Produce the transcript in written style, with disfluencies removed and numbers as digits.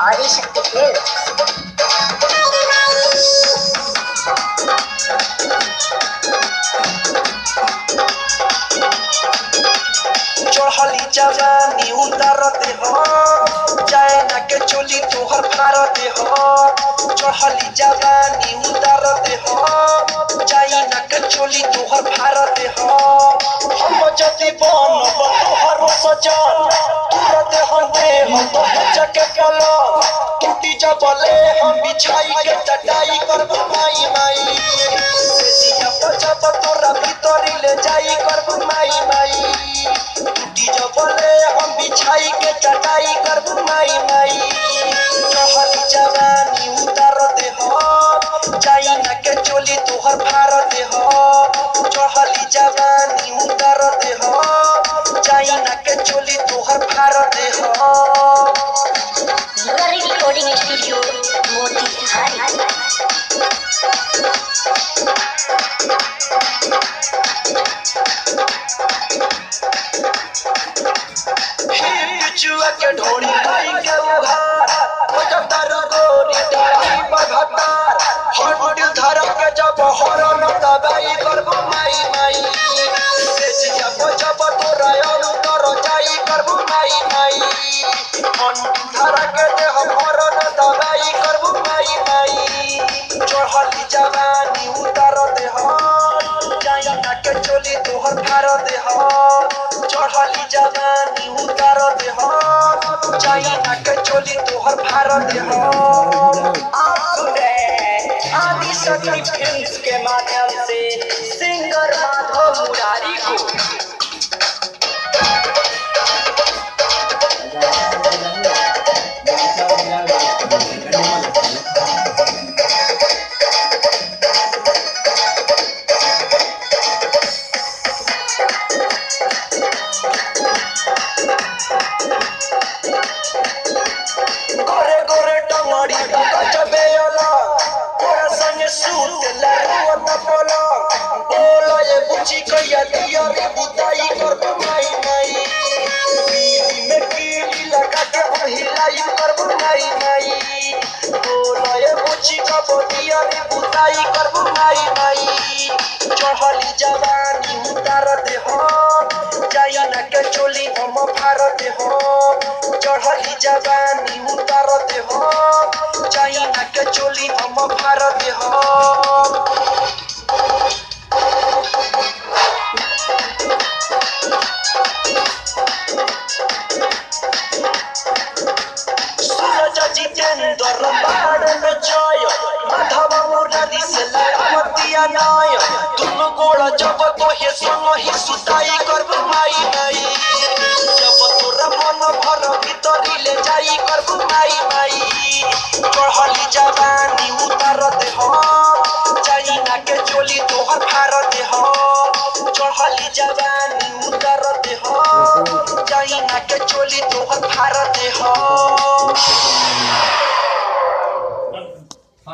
Adishakti film. चढ़ली जवानी उतारते हो चाइना के चोली तोहर भारते हो। चढ़ली जवानी उतारते हो चाइना के चोली तोहर भारते हो। हम जदि बनब तोहर सजन तुरंत हम दे हम जके पलंग टूटी जबले हम बिछाई के चटाई करब माई माई। जिया बजब तोरा भीतरी ले जाई करब माई माई। टूटी जबले हम बिछाई के चटाई करब माई माई। चढ़ली जवानी उतारते हो चाइना के चोली तोहर भारते हो। चढ़ली जवानी उतारते हो चाइना के चोली तोहर भारते हो। Murari recording studio Motihari. जुआ के ढोड़ी लाई के उघार पचहत्तर गोरी डाली बघतार हट धरा के जब हरन दबाई करबो माई माई। जिया बजब तोरा अनु कर जाई करबो माई माई। हट धरा के देह हरन दबाई करबो माई माई। चढ़ली जवानी उतार दे हो चाइना के चोली तोहर भार दे हो। चढ़ली जवानी उतार दे हो चाइना के चोली तोहर भार दे हो। आप सुन रहे हैं आदिशक्ति फिल्म्स के माध्यम से सिंगर माधव मुरारी को। गोरे गोरे टंगड़ी गजबे अलग तोरा संगे सूत लरुअत पलक। बोलो ये बुची कहिया दिया रे बुताई करब माई माई। बीवी में कीली लगा के हम हिलाई करब माई माई। बोलो ये बुची कब दिया रे बुताई करब माई माई। चढ़ली जवानी उतारते हो चाइना के चोली हम भारते हो। चढ़ली जवानी उतारते हो चाइना के चोली हम भारते हो। सूरज जितेंद्र बाण में जय माधव मुरारी से लड़वतिया नाय। दुनु गोड़ जब तोहे संग ही सुताई करब माई माई। जब तोरा मन भर भीतरी ले जाई करब माई माई। चढ़ली जवानी उतारते हो चाइना के चोली तोहर भारते हो। चढ़ली जवानी उतारते हो चाइना के चोली तोहर भारते हो।